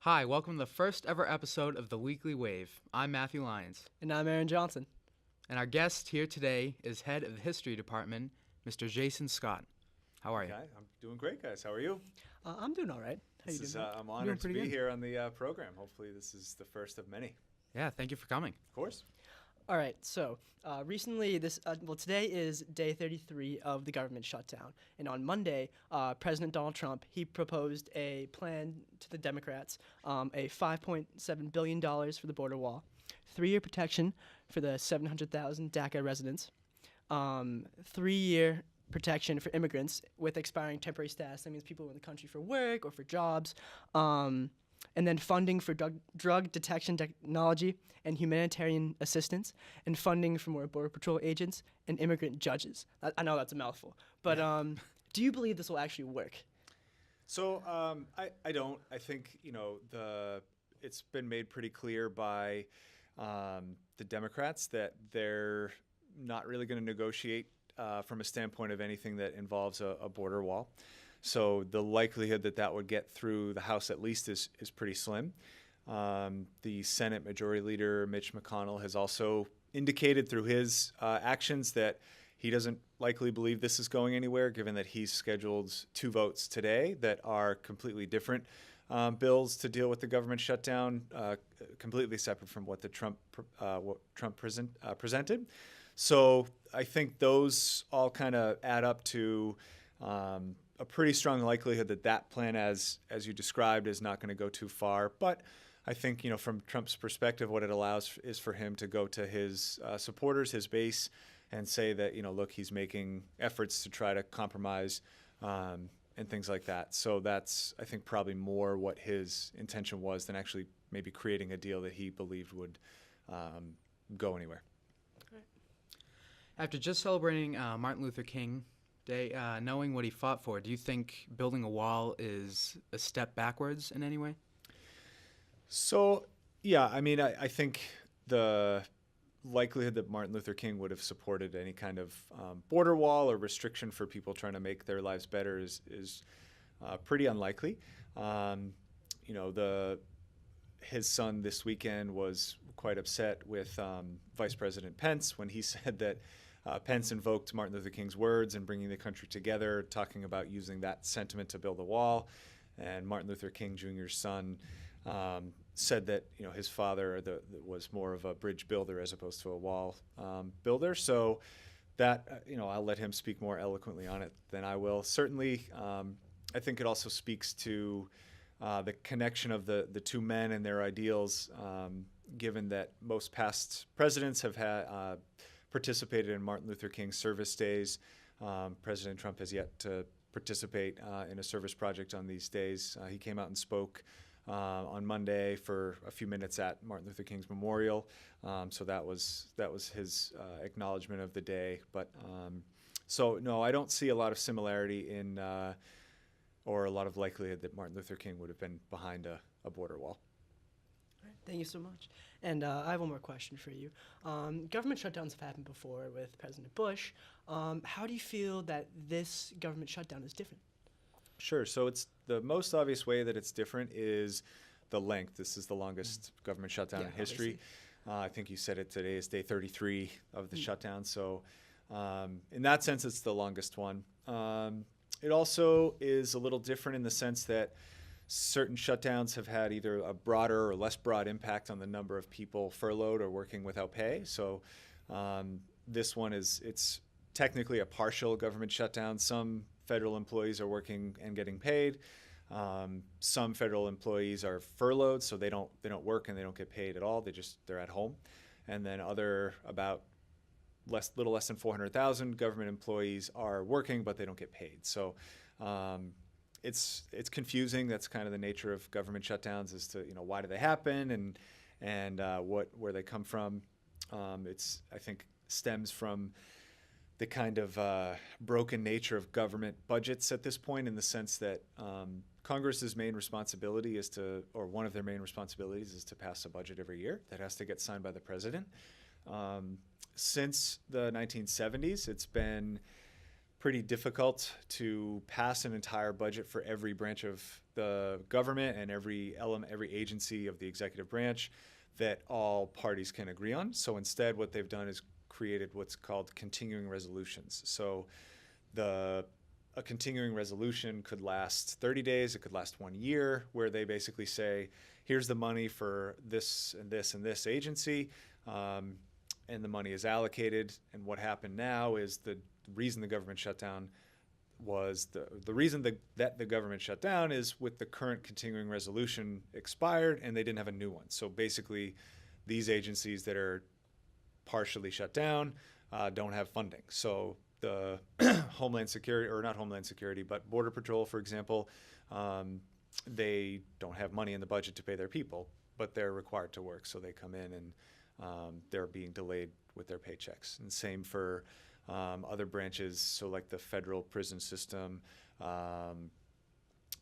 Hi, welcome to the first ever episode of The Weekly Wave. I'm Matthew Lyons, And I'm Aaron Johnson. and our guest here today is Head of the History Department, Mr. Jason Scott. How are you? Okay, I'm doing great, guys. How are you? I'm doing all right. How you This is, doing? I'm Doing honored to pretty be good. here on the program. Hopefully, this is the first of many. Yeah, thank you for coming. Of course. All right. So recently, today is day 33 of the government shutdown, and on Monday, President Donald Trump he proposed a plan to the Democrats, a $5.7 billion for the border wall, 3-year protection for the 700,000 DACA residents, 3-year protection for immigrants with expiring temporary status. That means people in the country for work or for jobs. And then funding for drug detection technology and humanitarian assistance, and funding for more Border Patrol agents and immigrant judges. I know that's a mouthful, but do you believe this will actually work? So I don't. I think it's been made pretty clear by the Democrats that they're not really going to negotiate from a standpoint of anything that involves a border wall. So the likelihood that that would get through the House at least is pretty slim. The Senate Majority Leader Mitch McConnell has also indicated through his actions that he doesn't likely believe this is going anywhere, given that he's scheduled 2 votes today that are completely different bills to deal with the government shutdown, completely separate from what Trump presented. So I think those all kind of add up to a pretty strong likelihood that that plan, as you described, is not going to go too far. But I think, from Trump's perspective, what it allows is for him to go to his supporters, his base, and say that, look, he's making efforts to try to compromise and things like that. So that's, I think, probably more what his intention was than actually maybe creating a deal that he believed would go anywhere. After just celebrating Martin Luther King Day, knowing what he fought for, do you think building a wall is a step backwards in any way? So, yeah, I mean, I think the likelihood that Martin Luther King would have supported any kind of border wall or restriction for people trying to make their lives better is pretty unlikely. His son this weekend was quite upset with Vice President Pence when he said that Pence invoked Martin Luther King's words and bringing the country together, talking about using that sentiment to build a wall. And Martin Luther King Jr.'s son said that his father was more of a bridge builder as opposed to a wall builder. So that I'll let him speak more eloquently on it than I will. Certainly, I think it also speaks to the connection of the two men and their ideals, given that most past presidents have had participated in Martin Luther King's service days. President Trump has yet to participate in a service project on these days. He came out and spoke on Monday for a few minutes at Martin Luther King's memorial. So that was his acknowledgement of the day. But so no, I don't see a lot of similarity in or a lot of likelihood that Martin Luther King would have been behind a border wall. All right, thank you so much. And I have one more question for you. Government shutdowns have happened before with President Bush. How do you feel that this government shutdown is different? Sure. So it's the most obvious way that it's different is the length. This is the longest government shutdown in history. I think you said it today is day 33 of the shutdown. So in that sense, it's the longest one. It also is a little different in the sense that certain shutdowns have had either a broader or less broad impact on the number of people furloughed or working without pay. So this one it's technically a partial government shutdown. Some federal employees are working and getting paid. Some federal employees are furloughed, so they don't work and they don't get paid at all. They're at home. And then little less than 400,000 government employees are working, but they don't get paid. So it's confusing. That's kind of the nature of government shutdowns as to why do they happen and where they come from. I think stems from the kind of broken nature of government budgets at this point, in the sense that Congress's main responsibility one of their main responsibilities is to pass a budget every year that has to get signed by the president. Since the 1970s, it's been pretty difficult to pass an entire budget for every branch of the government and every element, every agency of the executive branch that all parties can agree on. So instead, what they've done is created what's called continuing resolutions. So a continuing resolution could last 30 days, it could last 1 year, where they basically say, here's the money for this and this and this agency, and the money is allocated. And what happened now is the reason the government shut down was the reason that the government shut down is with the current continuing resolution expired and they didn't have a new one. So basically, these agencies that are partially shut down don't have funding. So the Homeland Security, or not Homeland Security, but Border Patrol, for example, they don't have money in the budget to pay their people, but they're required to work. So they come in and they're being delayed with their paychecks. And same for other branches, so like the federal prison system.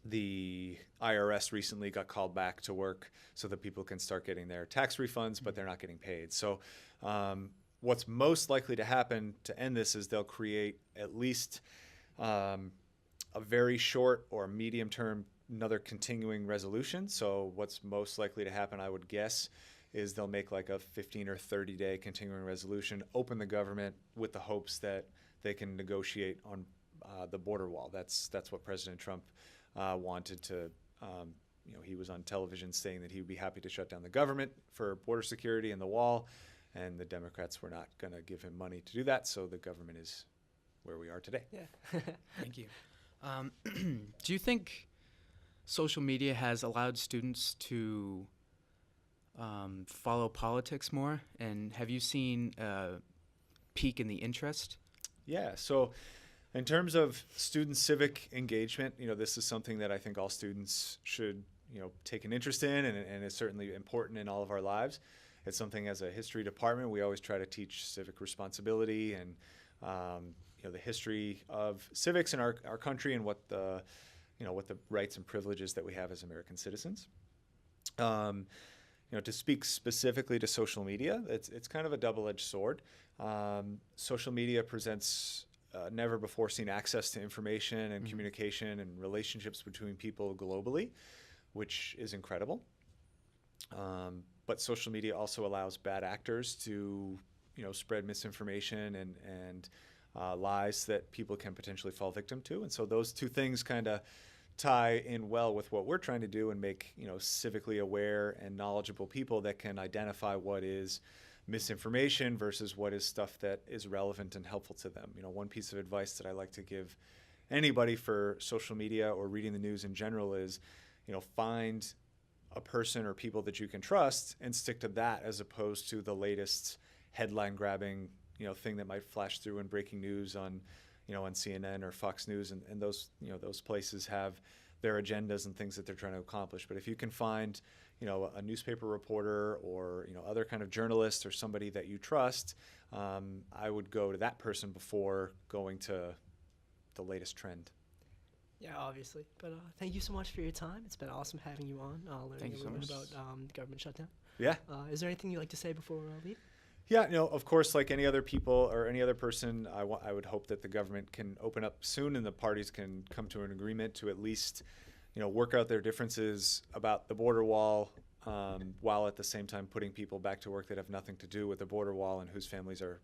The IRS recently got called back to work so that people can start getting their tax refunds, but they're not getting paid. So what's most likely to happen to end this is they'll create at least a very short or medium term another continuing resolution. So what's most likely to happen, I would guess, is they'll make like a 15 or 30 day continuing resolution, open the government with the hopes that they can negotiate on the border wall. That's what President Trump wanted to, he was on television saying that he would be happy to shut down the government for border security and the wall, and the Democrats were not going to give him money to do that, so the government is where we are today. Yeah. Thank you. Do you think social media has allowed students to follow politics more, and have you seen a peak in the interest? Yeah, so in terms of student civic engagement, this is something that I think all students should, take an interest in, and is certainly important in all of our lives. It's something as a history department, we always try to teach civic responsibility and, the history of civics in our country and what the rights and privileges that we have as American citizens. To speak specifically to social media, it's kind of a double-edged sword. Social media presents never before seen access to information and communication and relationships between people globally, which is incredible. But social media also allows bad actors to, spread misinformation and lies that people can potentially fall victim to. And so those two things kind of tie in well with what we're trying to do and make, civically aware and knowledgeable people that can identify what is misinformation versus what is stuff that is relevant and helpful to them. One piece of advice that I like to give anybody for social media or reading the news in general is, find a person or people that you can trust and stick to that as opposed to the latest headline grabbing, thing that might flash through in breaking news on CNN or Fox News, and those, those places have their agendas and things that they're trying to accomplish. But if you can find, a newspaper reporter or, other kind of journalist or somebody that you trust, I would go to that person before going to the latest trend. Yeah, obviously. But thank you so much for your time. It's been awesome having you on, learning Thank you a so little bit much. about the government shutdown. Yeah. Is there anything you'd like to say before we leave? Yeah, of course, like any other people or any other person, I would hope that the government can open up soon and the parties can come to an agreement to at least, work out their differences about the border wall, while at the same time putting people back to work that have nothing to do with the border wall and whose families are,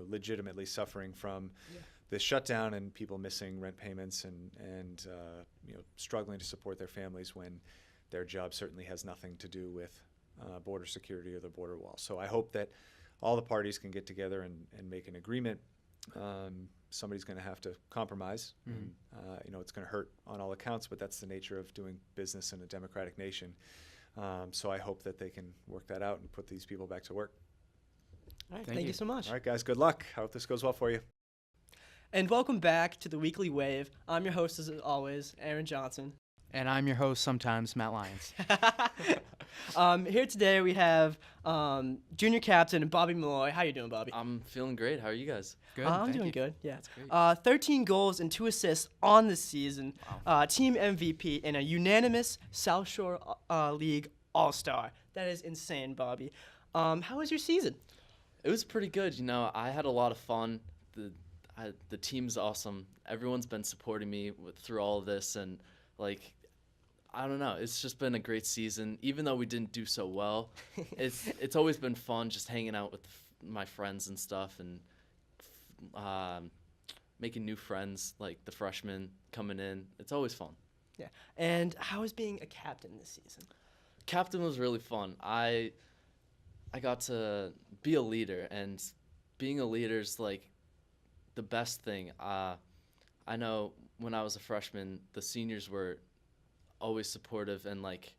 legitimately suffering from this shutdown and people missing rent payments and struggling to support their families when their job certainly has nothing to do with border security or the border wall. So I hope that all the parties can get together and make an agreement. Somebody's going to have to compromise. Mm-hmm. And, it's going to hurt on all accounts, but that's the nature of doing business in a democratic nation. So I hope that they can work that out and put these people back to work. All right, Thank thank you you. so much. All right, guys, good luck. I hope this goes well for you. And welcome back to the Weekly Wave. I'm your host, as always, Aaron Johnson. And I'm your host sometimes, Matt Lyons. Here today we have junior captain Bobby Malloy. How you doing, Bobby? I'm feeling great. How are you guys? Good. I'm thank doing you. good. Yeah. That's great. 13 goals and 2 assists on the season. Team MVP and a unanimous South Shore League All-Star. That is insane, Bobby. How was your season? It was pretty good. I had a lot of fun. The team's awesome. Everyone's been supporting me through all of this, and I don't know. It's just been a great season. Even though we didn't do so well, it's always been fun just hanging out with my friends and stuff, and making new friends, like the freshmen coming in. It's always fun. Yeah. And how is being a captain this season? Captain was really fun. I got to be a leader, and being a leader is like the best thing. I know when I was a freshman, the seniors were always supportive, and like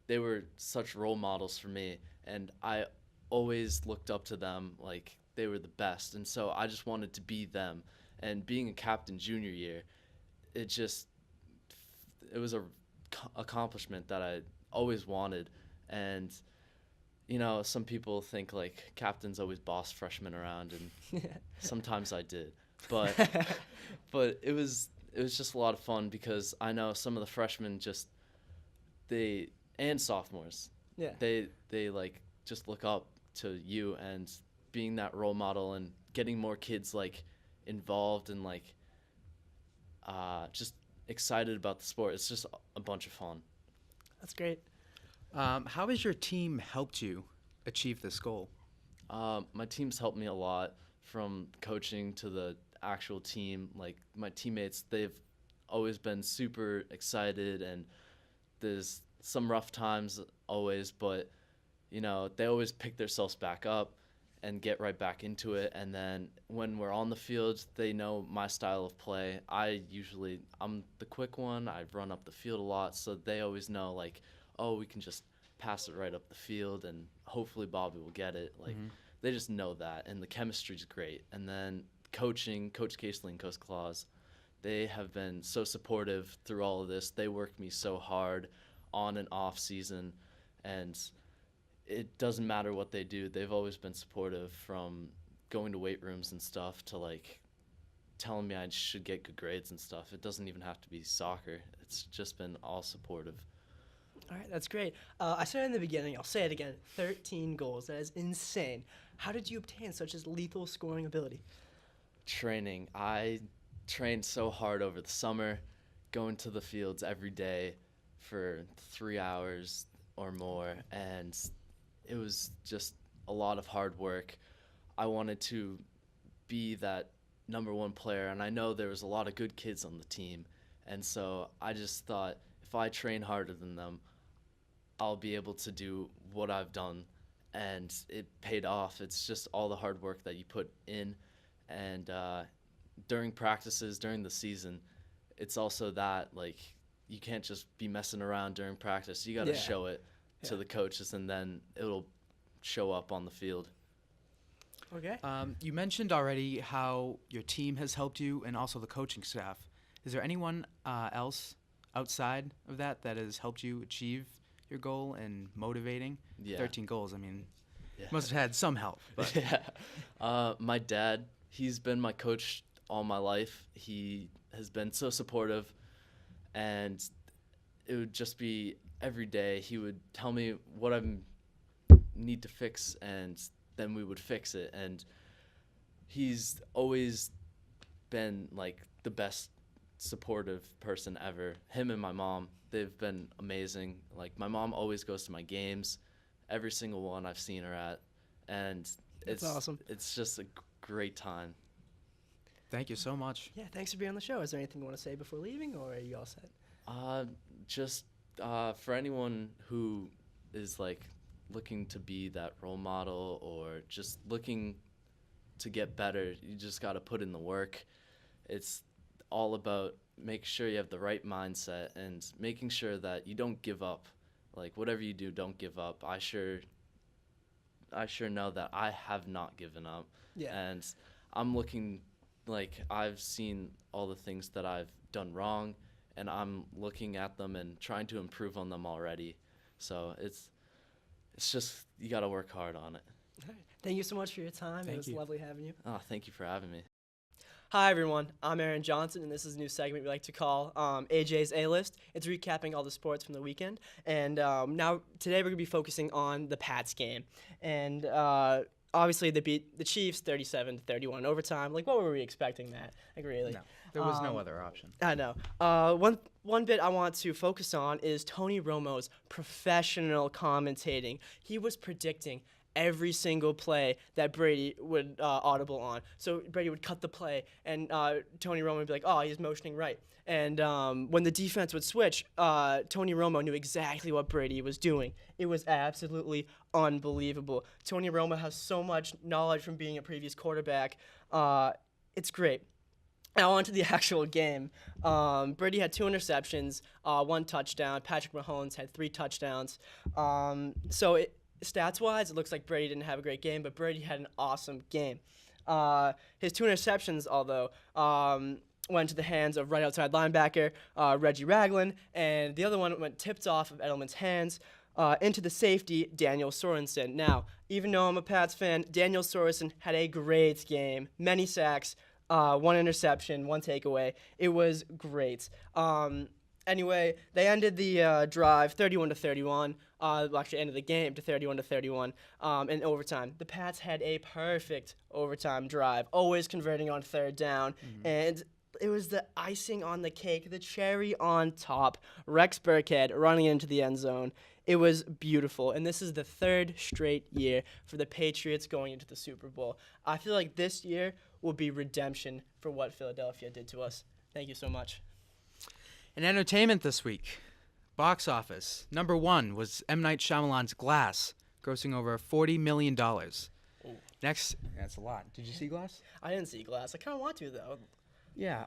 they were such role models for me, and I always looked up to them like they were the best, and so I just wanted to be them. And being a captain junior year, it was a accomplishment that I always wanted. And some people think like captains always boss freshmen around, and sometimes I did, but but it was just a lot of fun, because I know some of the freshmen and sophomores, Yeah. they like just look up to you, and being that role model and getting more kids like involved and like just excited about the sport. It's just a bunch of fun. That's great. How has your team helped you achieve this goal? My team's helped me a lot, from coaching to the actual team. Like my teammates, they've always been super excited, and there's some rough times always, but they always pick themselves back up and get right back into it. And then when we're on the field, they know my style of play. I'm the quick one. I run up the field a lot, so they always know like, oh, we can just pass it right up the field, and hopefully Bobby will get it. Like they just know that, and the chemistry's great. And then coaching, Coach Casely and Coach Claus, they have been so supportive through all of this. They work me so hard on and off season, and it doesn't matter what they do. They've always been supportive, from going to weight rooms and stuff to like telling me I should get good grades and stuff. It doesn't even have to be soccer. It's just been all supportive. All right, that's great. I said in the beginning, I'll say it again, 13 goals. That is insane. How did you obtain such a lethal scoring ability? Training. I trained so hard over the summer, going to the fields every day for 3 hours or more, and it was just a lot of hard work. I wanted to be that number one player, and I know there was a lot of good kids on the team, and so I just thought, if I train harder than them, I'll be able to do what I've done. And it paid off. It's just all the hard work that you put in, and during practices, during the season, it's also that, like, you can't just be messing around during practice. You got to show it to the coaches, and then it'll show up on the field. Okay. You mentioned already how your team has helped you, and also the coaching staff. Is there anyone else outside of that has helped you achieve your goal and motivating? Yeah. 13 goals, I mean, must have had some help. But. Yeah. My dad, he's been my coach all my life. He has been so supportive, and it would just be every day he would tell me what I need to fix, and then we would fix it. And he's always been like the best supportive person ever. Him and my mom, they've been amazing. Like, my mom always goes to my games, every single one I've seen her at, and That's awesome. It's just a great time. Thank you so much. Yeah, thanks for being on the show. Is there anything you want to say before leaving, or are you all set? Just for anyone who is like looking to be that role model, or just looking to get better, you just got to put in the work. It's all about making sure you have the right mindset and making sure that you don't give up. Like, whatever you do, don't give up. I sure know that I have not given up. Yeah. And I'm looking, like, I've seen all the things that I've done wrong, and I'm looking at them and trying to improve on them already. So it's just, you got to work hard on it. All right. Thank you so much for your time. Thank It was you. lovely having you. Oh, thank you for having me. Hi, everyone. I'm Aaron Johnson, and this is a new segment we like to call AJ's A-List. It's recapping all the sports from the weekend. And now, today, we're going to be focusing on the Pats game. And obviously, they beat the Chiefs 37-31 in overtime. Like, what were we expecting that? Like, really? No. There was no other option. I know. One bit I want to focus on is Tony Romo's professional commentating. He was predicting every single play that Brady would audible on. So Brady would cut the play, and Tony Romo would be like, "Oh, he's motioning right." And when the defense would switch, Tony Romo knew exactly what Brady was doing. It was absolutely unbelievable. Tony Romo has so much knowledge from being a previous quarterback. It's great. Now on to the actual game. Brady had 2 interceptions, 1 touchdown. Patrick Mahomes had 3 touchdowns. Stats-wise, it looks like Brady didn't have a great game, but Brady had an awesome game. His 2 interceptions, although, went to the hands of right outside linebacker Reggie Ragland, and the other one went tipped off of Edelman's hands into the safety, Daniel Sorensen. Now, even though I'm a Pats fan, Daniel Sorensen had a great game. Many sacks, 1 interception, 1 takeaway. It was great. Anyway, they ended the drive 31-31. Actually, ended the game to 31-31 in overtime. The Pats had a perfect overtime drive, always converting on 3rd down, and it was the icing on the cake, the cherry on top. Rex Burkhead running into the end zone. It was beautiful, and this is the 3rd straight year for the Patriots going into the Super Bowl. I feel like this year will be redemption for what Philadelphia did to us. Thank you so much. In entertainment this week, box office. Number 1 was M. Night Shyamalan's Glass, grossing over $40 million. Ooh. Next, that's a lot. Did you see Glass? I didn't see Glass. I kind of want to, though. Yeah,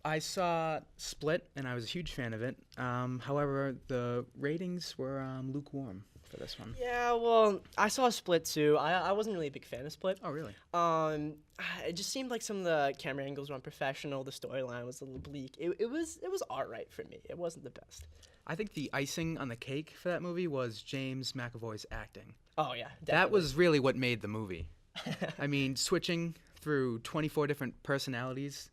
I saw Split, and I was a huge fan of it. However, the ratings were lukewarm for this one. Yeah, well, I saw Split, too. I wasn't really a big fan of Split. Oh, really? It just seemed like some of the camera angles were unprofessional. The storyline was a little bleak. It was all right for me. It wasn't the best. I think the icing on the cake for that movie was James McAvoy's acting. Oh, yeah, definitely. That was really what made the movie. I mean, switching through 24 different personalities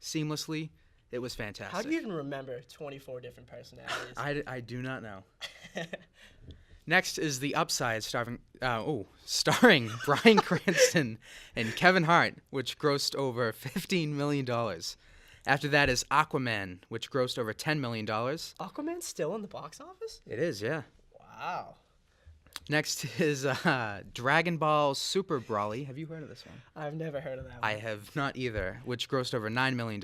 seamlessly, it was fantastic. How do you even remember 24 different personalities? I do not know. Next is The Upside, starring Bryan Cranston and Kevin Hart, which grossed over $15 million. After that is Aquaman, which grossed over $10 million. Aquaman's still in the box office? It is, yeah. Wow. Next is Dragon Ball Super Brawly. Have you heard of this one? I've never heard of that one. I have not either, which grossed over $9 million.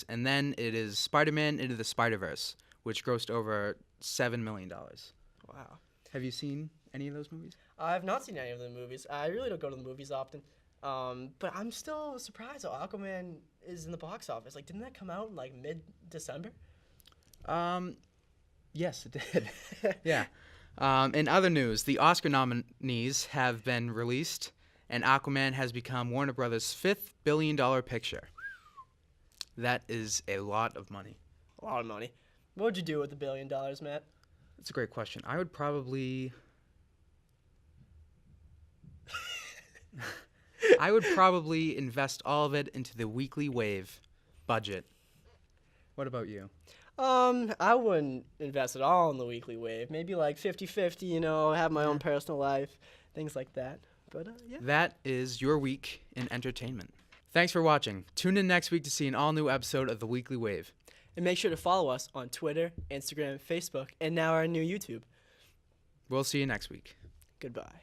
And then it is Spider-Man Into the Spider-Verse, which grossed over $7 million. Wow. Have you seen any of those movies? I've not seen any of the movies. I really don't go to the movies often. But I'm still surprised that Aquaman is in the box office. Like, didn't that come out in, like, mid-December? Yes, it did. Yeah. In other news, the Oscar nominees have been released, and Aquaman has become Warner Brothers' 5th billion-dollar picture. That is a lot of money. A lot of money. What would you do with $1 billion, Matt? That's a great question. I would probably... invest all of it into the Weekly Wave budget. What about you? I wouldn't invest it all in the Weekly Wave. Maybe like 50-50, have my own personal life, things like that. But, yeah. That is your week in entertainment. Thanks for watching. Tune in next week to see an all-new episode of The Weekly Wave. And make sure to follow us on Twitter, Instagram, Facebook, and now our new YouTube. We'll see you next week. Goodbye.